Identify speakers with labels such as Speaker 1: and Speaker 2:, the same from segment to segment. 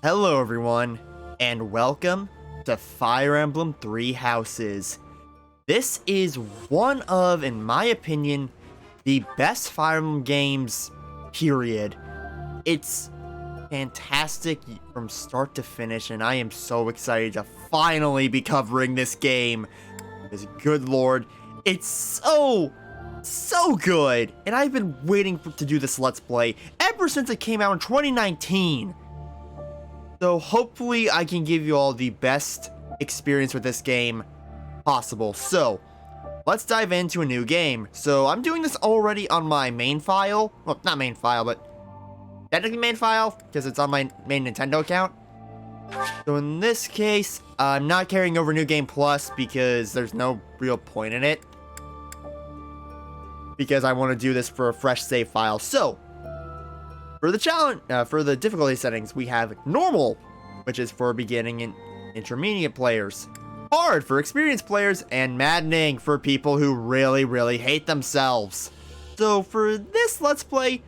Speaker 1: Hello everyone, and welcome to Fire Emblem Three Houses. This is one of, in my opinion, the best Fire Emblem games, period. It's fantastic from start to finish, and I am so excited to finally be covering this game. Because good lord, it's so good, and I've been waiting to do this Let's Play ever since it came out in 2019. So hopefully I can give you all the best experience with this game possible. So let's dive into a new game. So I'm doing this already on my main file. Well, not main file, but technically main file because it's on my main Nintendo account. So in this case, I'm not carrying over New Game Plus because there's no real point in it. Because I want to do this for a fresh save file. So for the challenge, for the difficulty settings, we have normal, which is for beginning and intermediate players, hard for experienced players, and maddening for people who really hate themselves. So for this Let's Play,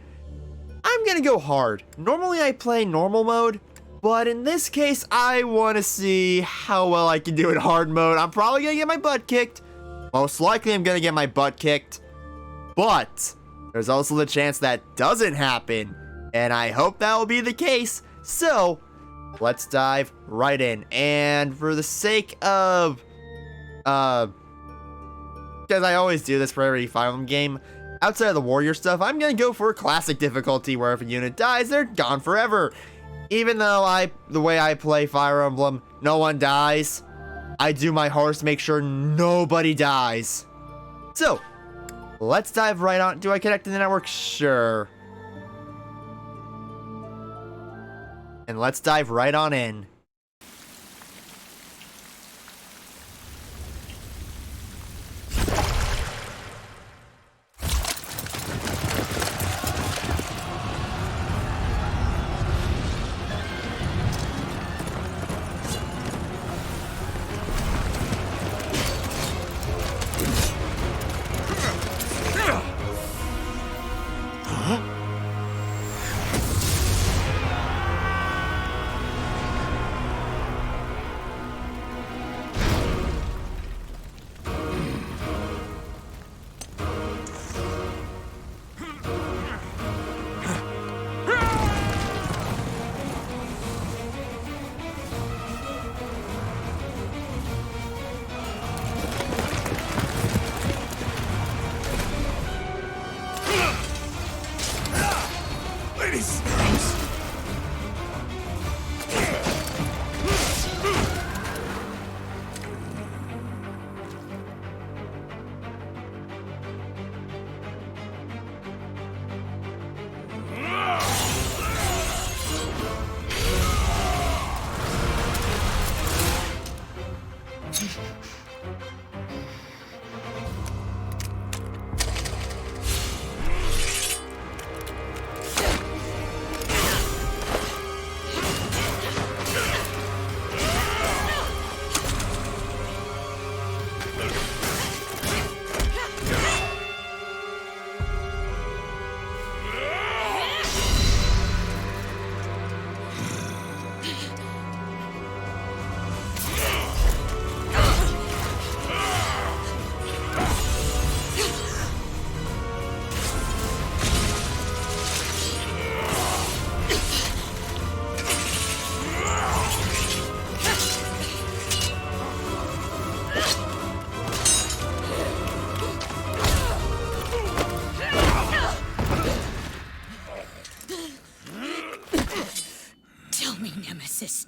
Speaker 1: I'm gonna go hard. Normally I play normal mode, but in this case, I want to see how well I can do in hard mode. I'm probably gonna get my butt kicked. Most likely I'm gonna get my butt kicked, but there's also the chance that doesn't happen. And I hope that will be the case. So, let's dive right in. And for the sake of, because I always do this for every Fire Emblem game, outside of the warrior stuff, I'm going to go for classic difficulty, where if a unit dies, they're gone forever. Even though the way I play Fire Emblem, no one dies, I do my hardest to make sure nobody dies. So, let's dive right on. Do I connect to the network? Sure. And let's dive right on in.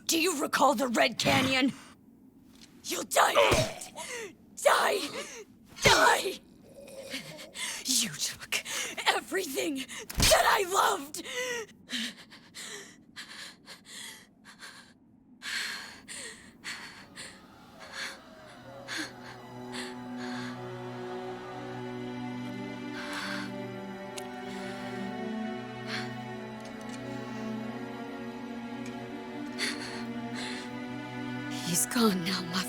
Speaker 2: Do you recall the Red Canyon? You'll die! Die! Die! You took everything that I loved! He's gone now, Mother.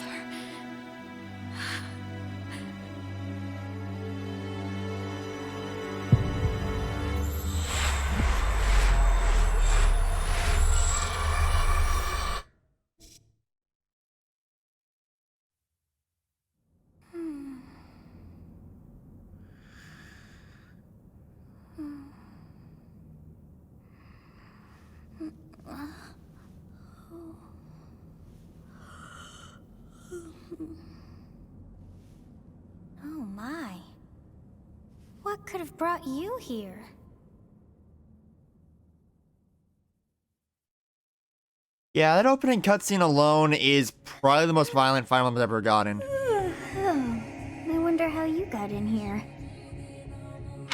Speaker 3: Oh my. What could have brought you here?
Speaker 1: Yeah, that opening cutscene alone is probably the most violent Fire Emblem's ever gotten.
Speaker 3: I wonder how you got in here.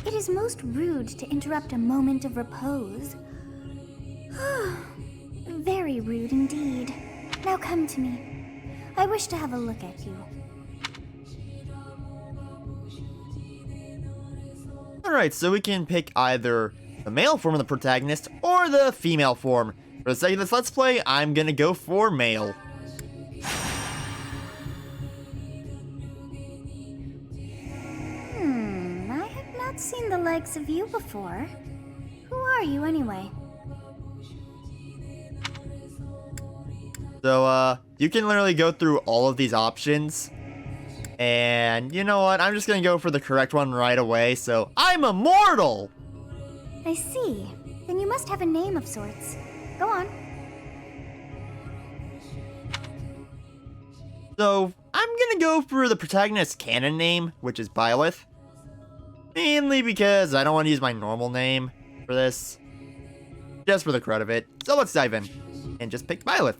Speaker 3: It is most rude to interrupt a moment of repose. Very rude indeed. Now come to me. I wish to have a look at you.
Speaker 1: Alright, so we can pick either the male form of the protagonist or the female form. For the sake of this Let's Play, I'm gonna go for male.
Speaker 3: I have not seen the likes of you before. Who are you anyway?
Speaker 1: So, you can literally go through all of these options. And you know what? I'm just gonna go for the correct one right away. So, I'm immortal!
Speaker 3: I see. Then you must have a name of sorts. Go on.
Speaker 1: So, I'm gonna go for the protagonist's canon name, which is Byleth. Mainly because I don't want to use my normal name for this. Just for the crud of it. So let's dive in. And just pick Byleth.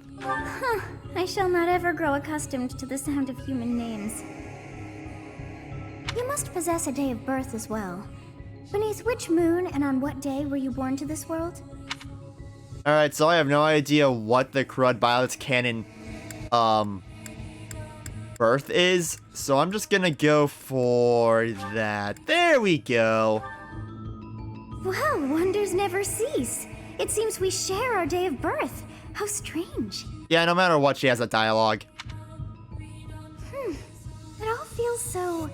Speaker 3: I shall not ever grow accustomed to the sound of human names. You must possess a day of birth as well. Beneath which moon and on what day were you born to this world?
Speaker 1: Alright, so I have no idea what the crud Byleth's canon, birth is. So I'm just gonna go for that. There we go.
Speaker 3: Well, wonders never cease. It seems we share our day of birth. How strange.
Speaker 1: Yeah, no matter what, she has a dialogue.
Speaker 3: It all feels so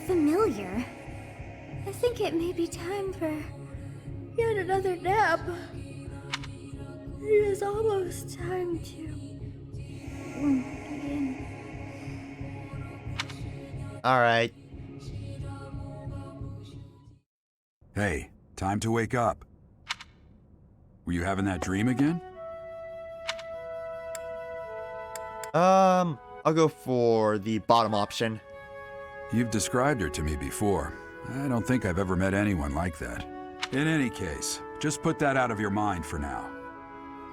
Speaker 3: familiar. I think it may be time for yet another nap. It is almost time to begin.
Speaker 1: Alright.
Speaker 4: Hey, time to wake up. Were you having that dream again?
Speaker 1: I'll go for the bottom option.
Speaker 4: You've described her to me before. I don't think I've ever met anyone like that. In any case, just put that out of your mind for now.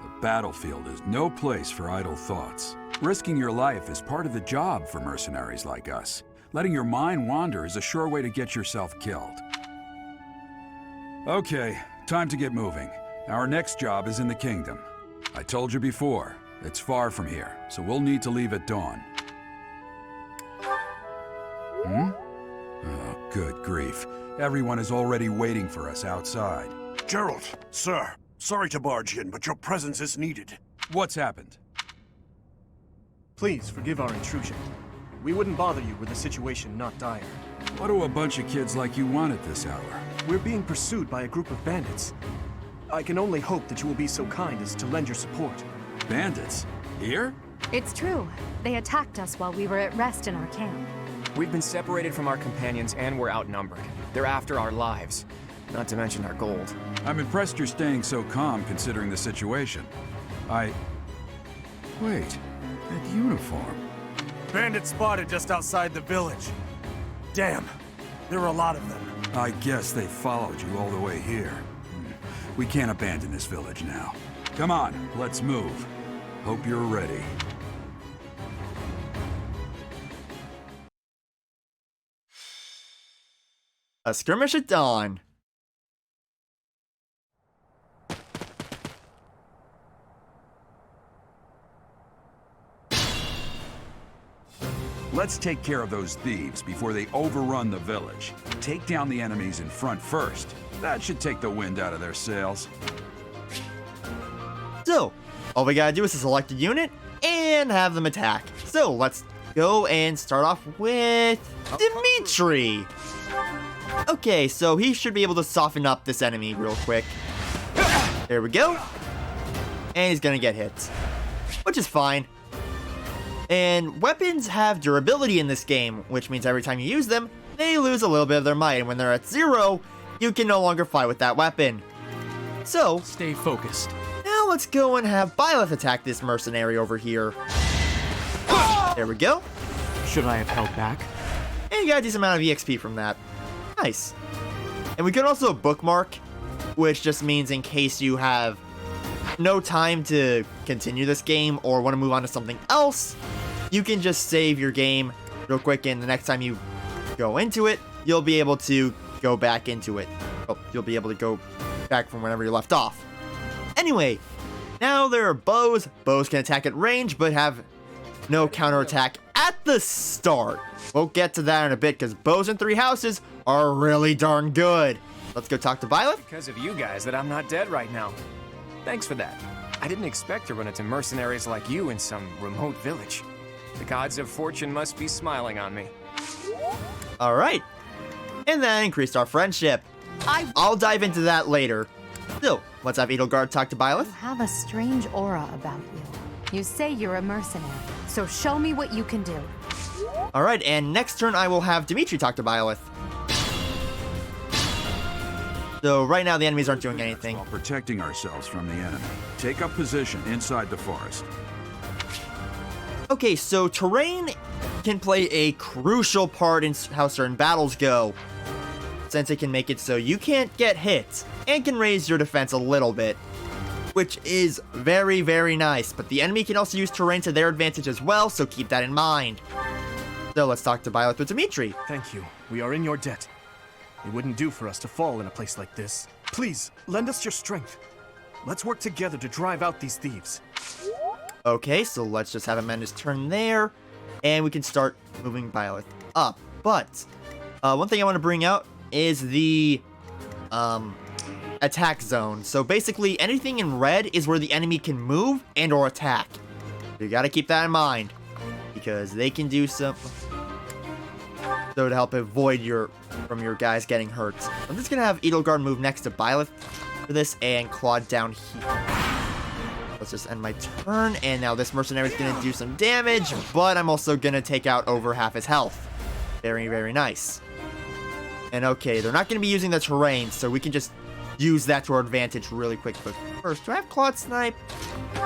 Speaker 4: The battlefield is no place for idle thoughts. Risking your life is part of the job for mercenaries like us. Letting your mind wander is a sure way to get yourself killed. Okay, time to get moving. Our next job is in the kingdom. I told you before, it's far from here, so we'll need to leave at dawn. Oh, good grief. Everyone is already waiting for us outside.
Speaker 5: Gerald, sir, sorry to barge in, but your presence is needed.
Speaker 4: What's happened?
Speaker 6: Please forgive our intrusion. We wouldn't bother you were the situation not dire.
Speaker 4: What do a bunch of kids like you want at this hour?
Speaker 6: We're being pursued by a group of bandits. I can only hope that you will be so kind as to lend your support.
Speaker 4: Bandits? Here?
Speaker 7: It's true. They attacked us while we were at rest in our camp.
Speaker 8: We've been separated from our companions and we're outnumbered. They're after our lives, not to mention our gold.
Speaker 4: I'm impressed you're staying so calm considering the situation. Wait, that uniform.
Speaker 5: Bandits spotted just outside the village. Damn, there are a lot of them.
Speaker 4: I guess they followed you all the way here. We can't abandon this village now. Come on, let's move. Hope you're ready.
Speaker 1: A skirmish at dawn.
Speaker 4: Let's take care of those thieves before they overrun the village. Take down the enemies in front first. That should take the wind out of their sails.
Speaker 1: So, all we gotta do is select a unit and have them attack. So, let's go and start off with Dimitri. Okay, so he should be able to soften up this enemy real quick. There we go. And he's gonna get hit, which is fine. And weapons have durability in this game, which means every time you use them, they lose a little bit of their might. And when they're at 0, you can no longer fight with that weapon. So,
Speaker 5: Stay focused.
Speaker 1: now let's go and have Byleth attack this mercenary over here. There we go.
Speaker 5: Should I have held back?
Speaker 1: And you got a decent amount of EXP from that. Nice. And we can also bookmark, which just means in case you have no time to continue this game or want to move on to something else, you can just save your game real quick, and the next time you go into it, you'll be able to go back into it. Oh, you'll be able to go back from whenever you left off. Anyway, now there are bows. Bows can attack at range, but have no counterattack at the start. We'll get to that in a bit, because bows in 3 houses are really darn good. Let's go talk to Byleth.
Speaker 8: Because of you guys that I'm not dead right now. Thanks for that. I didn't expect to run into mercenaries like you in some remote village. The gods of fortune must be smiling on me.
Speaker 1: All right. And that increased our friendship. I'll dive into that later. So, let's have Edelgard talk to Byleth.
Speaker 7: You have a strange aura about you. You say you're a mercenary, so show me what you can do.
Speaker 1: All right, and next turn I will have Dimitri talk to Byleth. So right now the enemies aren't doing anything.
Speaker 4: While protecting ourselves from the enemy, take up position inside the forest.
Speaker 1: Okay, so terrain can play a crucial part in how certain battles go, since it can make it so you can't get hit, and can raise your defense a little bit, which is very, very nice. But the enemy can also use terrain to their advantage as well, so keep that in mind. So let's talk to Byleth with Dimitri.
Speaker 6: Thank you. We are in your debt. It wouldn't do for us to fall in a place like this. Please, lend us your strength. Let's work together to drive out these thieves.
Speaker 1: Okay, so let's just have him end his turn there, and we can start moving Byleth up. But one thing I want to bring out is the attack zone. So basically, anything in red is where the enemy can move and or attack. You got to keep that in mind, because they can do some. So to help avoid your guys getting hurt. I'm just gonna have Edelgard move next to Byleth for this and Claude down here. Let's just end my turn, and now this mercenary is gonna do some damage, but I'm also gonna take out over half his health. Very, very nice. And okay, they're not gonna be using the terrain, so we can just use that to our advantage really quick. But first, do I have Claude snipe?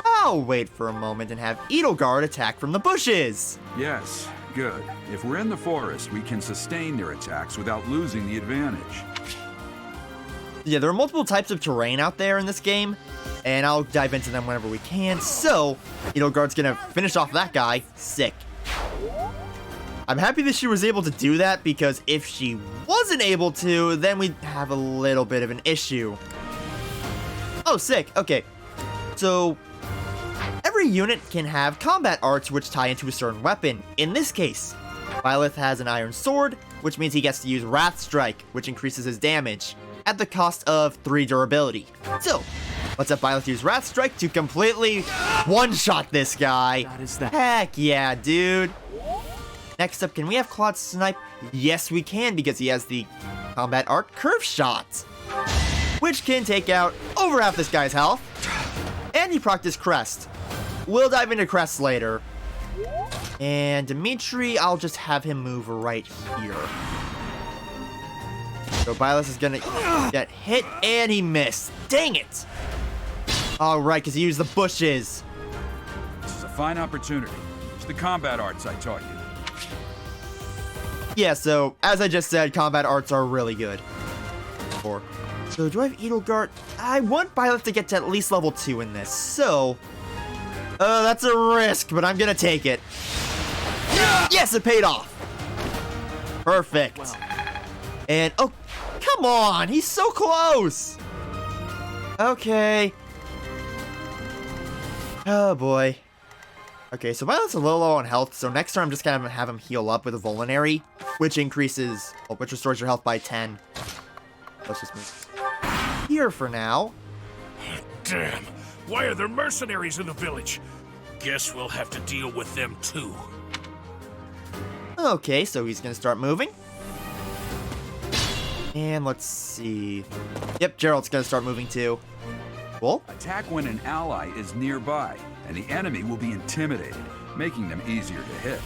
Speaker 1: I'll wait for a moment and have Edelgard attack from the bushes.
Speaker 4: Yes, good. If we're in the forest, we can sustain their attacks without losing the advantage.
Speaker 1: Yeah, there are multiple types of terrain out there in this game, and I'll dive into them whenever we can. So, Edelgard's gonna finish off that guy. Sick. I'm happy that she was able to do that, because if she wasn't able to, then we'd have a little bit of an issue. Oh, sick. Okay. So, every unit can have combat arts which tie into a certain weapon. In this case, Byleth has an iron sword, which means he gets to use Wrath Strike, which increases his damage, at the cost of 3 durability. So, let's have Byleth use Wrath Strike to completely one-shot this guy.
Speaker 6: That is that.
Speaker 1: Heck yeah, dude. Next up, can we have Claude snipe? Yes, we can, because he has the combat art Curve Shot, which can take out over half this guy's health. And he procced his crest. We'll dive into crests later. And Dimitri, I'll just have him move right here. So Byleth is gonna get hit, and he missed. Dang it! Alright, because he used the bushes.
Speaker 4: This is a fine opportunity. It's the combat arts I taught you.
Speaker 1: Yeah, so, as I just said, combat arts are really good. So, do I have Edelgard? I want Byleth to get to at least level 2 in this, so... that's a risk, but I'm gonna take it. Yes, it paid off! Perfect. And, oh, come on! He's so close! Okay. Oh, boy. Okay, so Byleth's a little low on health, so next turn I'm just gonna have him heal up with a Vulnerary, which restores your health by 10. Let's just move here for now.
Speaker 9: Damn, why are there mercenaries in the village? Guess we'll have to deal with them too.
Speaker 1: Okay, so he's gonna start moving. And let's see. Yep, Gerald's gonna start moving too. Cool.
Speaker 4: Attack when an ally is nearby, and the enemy will be intimidated, making them easier to hit.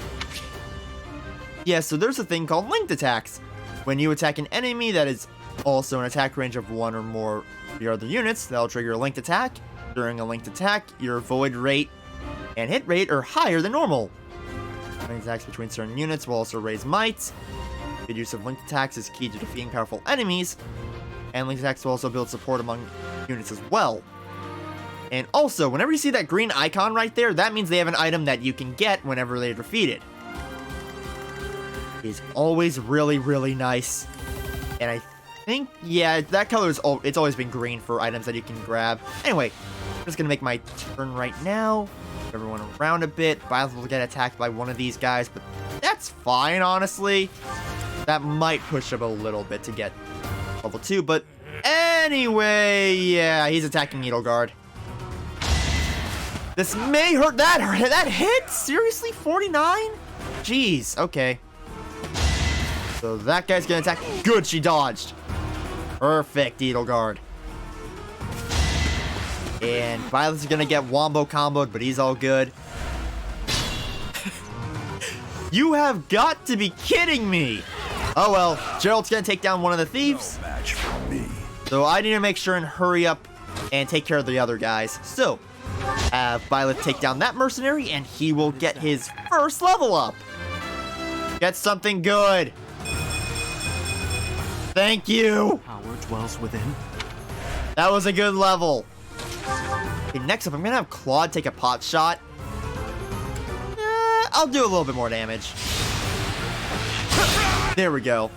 Speaker 1: Yeah, so there's a thing called linked attacks. When you attack an enemy that is Also, an attack range of 1 or more of your other units, that'll trigger a linked attack. During a linked attack, your void rate and hit rate are higher than normal. Linked attacks between certain units will also raise might. Good use of linked attacks is key to defeating powerful enemies, and linked attacks will also build support among units as well. And also, whenever you see that green icon right there, that means they have an item that you can get whenever they're defeated. It's always really, really nice. And I think, yeah, that color is it's always been green for items that you can grab. Anyway, I'm just gonna make my turn right now. Move everyone around a bit. Byleth will get attacked by one of these guys, but that's fine, honestly. That might push him a little bit to get level 2, but anyway, yeah, he's attacking Edelgard. This may hurt. That hit? Seriously? 49? Jeez, okay. So that guy's gonna attack. Good, she dodged. Perfect, Edelgard. And Violet's gonna get wombo comboed, but he's all good. You have got to be kidding me! Oh well, Gerald's gonna take down one of the thieves.
Speaker 4: No match for me.
Speaker 1: So I need to make sure and hurry up and take care of the other guys. So, have Violet take down that mercenary, and he will get his first level up. Get something good. Thank you.
Speaker 6: Power dwells within.
Speaker 1: That was a good level. Okay, next up, I'm gonna have Claude take a pot shot. I'll do a little bit more damage. There we go.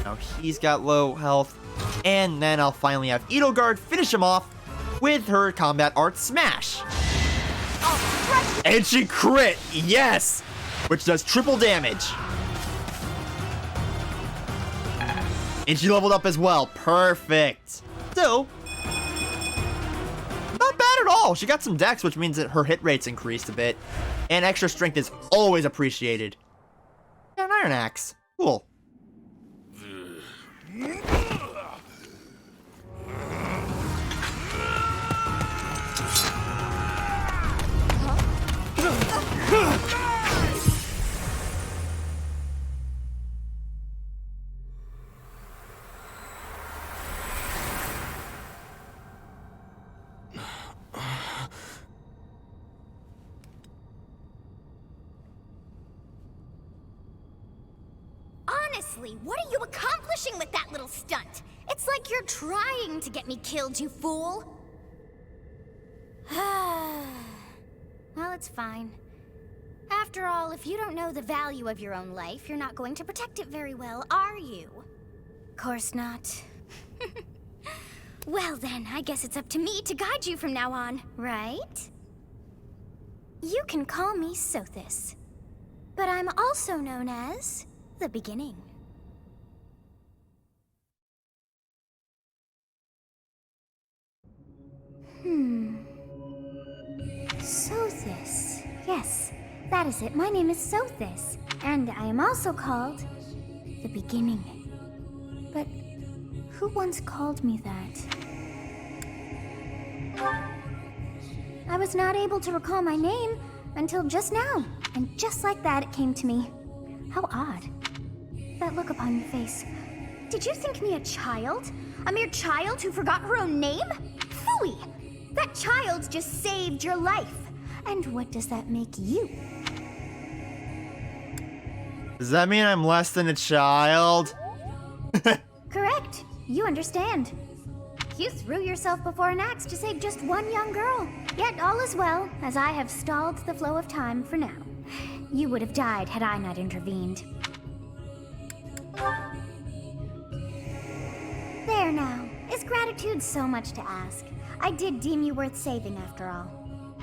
Speaker 1: Now he's got low health. And then I'll finally have Edelgard finish him off with her combat art smash. And she crit, yes! Which does triple damage. And she leveled up as well, perfect. So, not bad at all. She got some dex, which means that her hit rate's increased a bit. And extra strength is always appreciated. And an iron axe, cool.
Speaker 3: Honestly, what are you accomplishing with that little stunt? It's like you're trying to get me killed, you fool. Well, it's fine. After all, if you don't know the value of your own life, you're not going to protect it very well, are you? Course not. Well then, I guess it's up to me to guide you from now on, right? You can call me Sothis, but I'm also known as the Beginning. Sothis. Yes, that is it. My name is Sothis, and I am also called the Beginning. But who once called me that? I was not able to recall my name until just now, and just like that it came to me. How odd. That look upon your face. Did you think me a child? A mere child who forgot her own name? Phooey! That child just saved your life. And what does that make you?
Speaker 1: Does that mean I'm less than a child?
Speaker 3: Correct. You understand. You threw yourself before an axe to save just one young girl. Yet all is well, as I have stalled the flow of time for now. You would have died had I not intervened. There now. Is gratitude so much to ask? I did deem you worth saving after all.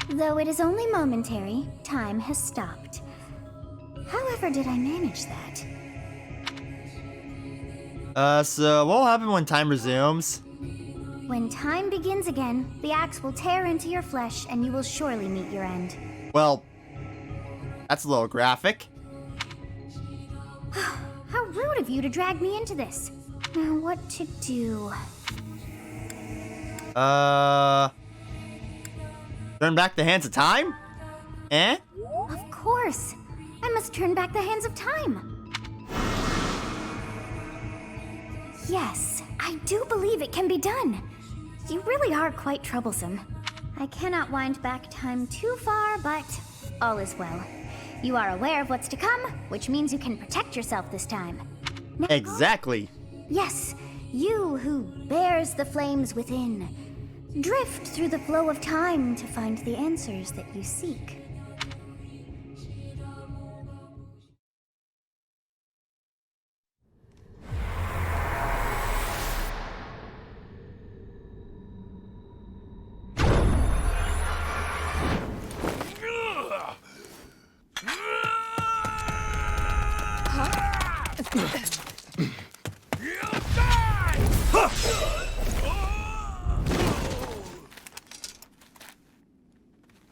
Speaker 3: Though it is only momentary, time has stopped. However did I manage that?
Speaker 1: So what will happen when time resumes?
Speaker 3: When time begins again, the axe will tear into your flesh and you will surely meet your end.
Speaker 1: Well, that's a little graphic.
Speaker 3: How rude of you to drag me into this. Now what to do?
Speaker 1: Turn back the hands of time? Eh?
Speaker 3: Of course. I must turn back the hands of time. Yes, I do believe it can be done. You really are quite troublesome. I cannot wind back time too far, but all is well. You are aware of what's to come, which means you can protect yourself this time. Now,
Speaker 1: Exactly.
Speaker 3: yes, you who bears the flames within. Drift through the flow of time to find the answers that you seek.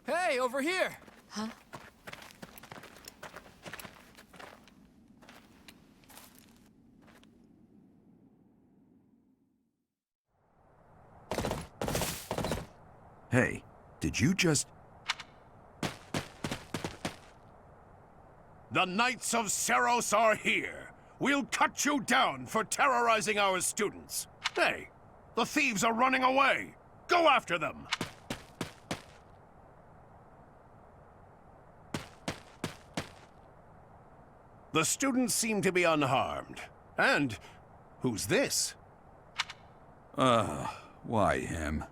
Speaker 8: Hey, over here!
Speaker 2: Huh?
Speaker 4: Hey, did you just...
Speaker 9: The Knights of Sarros are here. We'll cut you down for terrorizing our students. Hey, the thieves are running away. Go after them. The students seem to be unharmed. And who's this?
Speaker 4: Why him?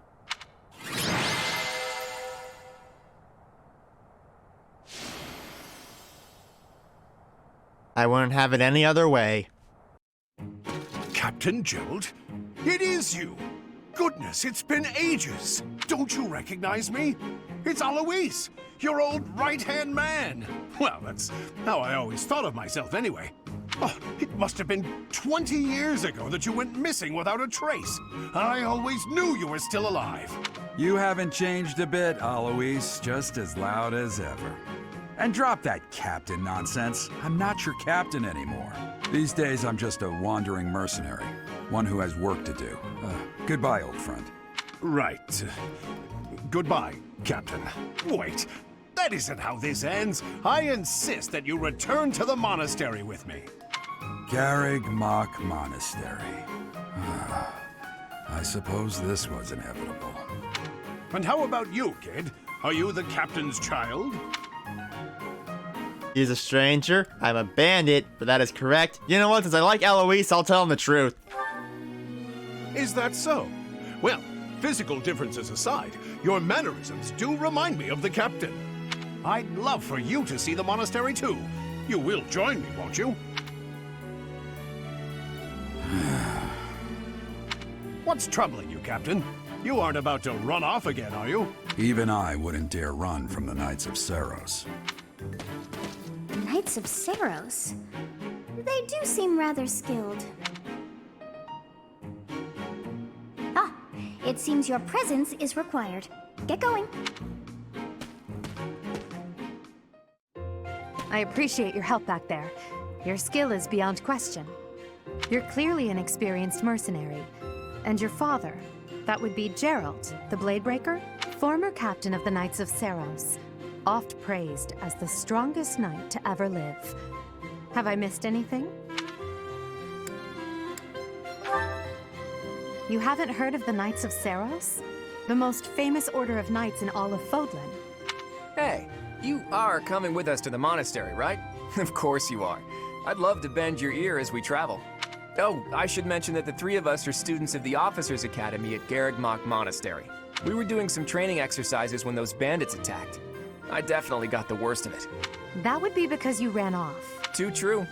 Speaker 1: I wouldn't have it any other way.
Speaker 9: Captain Gerald? It is you! Goodness, it's been ages! Don't you recognize me? It's Alois, your old right-hand man! Well, that's how I always thought of myself anyway. Oh, it must have been 20 years ago that you went missing without a trace. I always knew you were still alive.
Speaker 4: You haven't changed a bit, Alois. Just as loud as ever. And drop that captain nonsense. I'm not your captain anymore. These days, I'm just a wandering mercenary. One who has work to do. Goodbye, old friend.
Speaker 9: Right. Goodbye, Captain. Wait, that isn't how this ends. I insist that you return to the monastery with me.
Speaker 4: Garrig Mach Monastery. I suppose this was inevitable.
Speaker 9: And how about you, kid? Are you the captain's child?
Speaker 1: He's a stranger. I'm a bandit, but that is correct. You know what? Since I like Alois, I'll tell him the truth.
Speaker 9: Is that so? Well, physical differences aside, your mannerisms do remind me of the captain. I'd love for you to see the monastery too. You will join me, won't you? What's troubling you, Captain? You aren't about to run off again, are you?
Speaker 4: Even I wouldn't dare run from the Knights of Sarros.
Speaker 3: Knights of Sarros? They do seem rather skilled. Ah, it seems your presence is required. Get going.
Speaker 7: I appreciate your help back there. Your skill is beyond question. You're clearly an experienced mercenary. And your father, that would be Gerald, the Bladebreaker, former captain of the Knights of Sarros, oft praised as the strongest knight to ever live. Have I missed anything? You haven't heard of the Knights of Sarros? The most famous order of knights in all of Fodlan.
Speaker 8: Hey, you are coming with us to the monastery, right? Of course you are. I'd love to bend your ear as we travel. Oh, I should mention that the three of us are students of the Officers' Academy at Garrig Mach Monastery. We were doing some training exercises when those bandits attacked. I definitely got the worst of it.
Speaker 7: That would be because you ran off.
Speaker 8: Too true.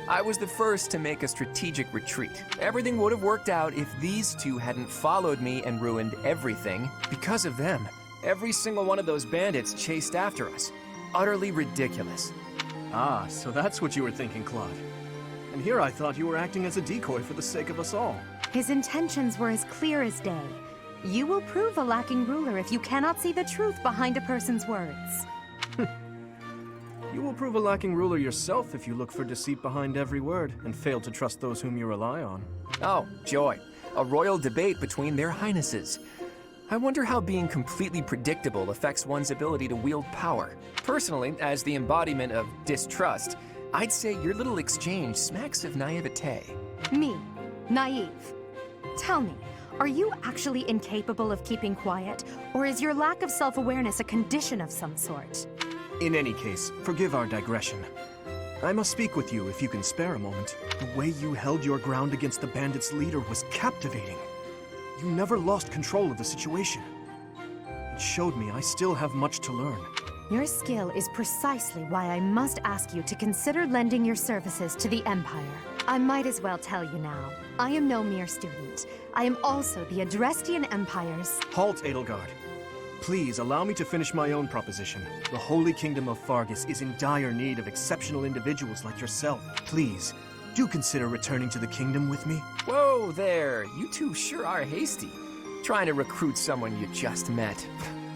Speaker 8: I was the first to make a strategic retreat. Everything would have worked out if these two hadn't followed me and ruined everything because of them. Every single one of those bandits chased after us. Utterly ridiculous.
Speaker 6: Ah, so that's what you were thinking, Claude. And here I thought you were acting as a decoy for the sake of us all.
Speaker 7: His intentions were as clear as day. You will prove a lacking ruler if you cannot see the truth behind a person's words.
Speaker 6: You will prove a lacking ruler yourself if you look for deceit behind every word and fail to trust those whom you rely on.
Speaker 8: Oh, joy. A royal debate between their highnesses. I wonder how being completely predictable affects one's ability to wield power. Personally, as the embodiment of distrust, I'd say your little exchange smacks of naivete.
Speaker 7: Me. Naive. Tell me, are you actually incapable of keeping quiet, or is your lack of self-awareness a condition of some sort?
Speaker 6: In any case, forgive our digression. I must speak with you if you can spare a moment. The way you held your ground against the bandits' leader was captivating. You never lost control of the situation. It showed me I still have much to learn.
Speaker 7: Your skill is precisely why I must ask you to consider lending your services to the Empire. I might as well tell you now. I am no mere student. I am also the Adrestian Empire's...
Speaker 6: Halt, Edelgard. Please allow me to finish my own proposition. The Holy Kingdom of Fargus is in dire need of exceptional individuals like yourself. Please, do consider returning to the kingdom with me.
Speaker 8: Whoa there, you two sure are hasty. Trying to recruit someone you just met.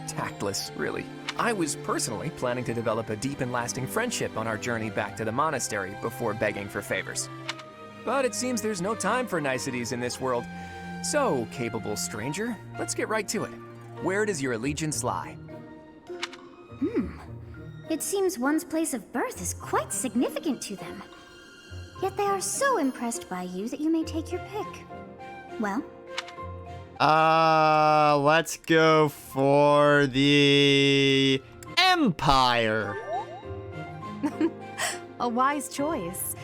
Speaker 8: Tactless, really. I was personally planning to develop a deep and lasting friendship on our journey back to the monastery before begging for favors. But it seems there's no time for niceties in this world. So, capable stranger, let's get right to it. Where does your allegiance lie?
Speaker 3: It seems one's place of birth is quite significant to them. Yet they are so impressed by you that you may take your pick. Well?
Speaker 1: Let's go for the Empire.
Speaker 7: A wise choice.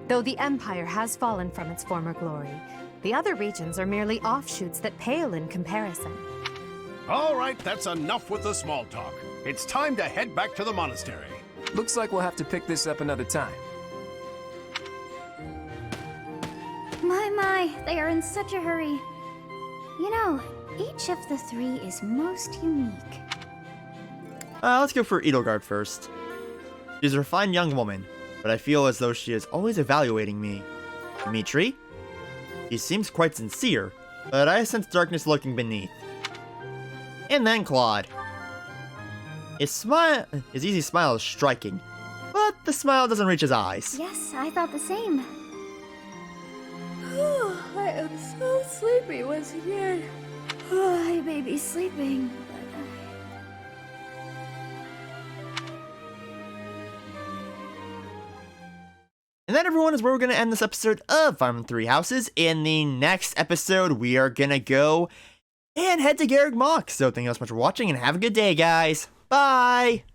Speaker 7: Though the Empire has fallen from its former glory, the other regions are merely offshoots that pale in comparison.
Speaker 9: All right, that's enough with the small talk. It's time to head back to the monastery.
Speaker 8: Looks like we'll have to pick this up another time.
Speaker 3: My, they are in such a hurry. You know, each of the three is most unique.
Speaker 1: Let's go for Edelgard first. She's a refined young woman, but I feel as though she is always evaluating me. Dimitri? He seems quite sincere, but I sense darkness lurking beneath. And then Claude. His easy smile is striking, but the smile doesn't reach his eyes.
Speaker 3: Yes, I thought the same.
Speaker 2: I am so sleepy once again. I may be sleeping,
Speaker 1: And that, everyone, is where we're going to end this episode of Farming Three Houses. In the next episode, we are going to go and head to Garreg Mach. So thank you so much for watching, and have a good day, guys. Bye!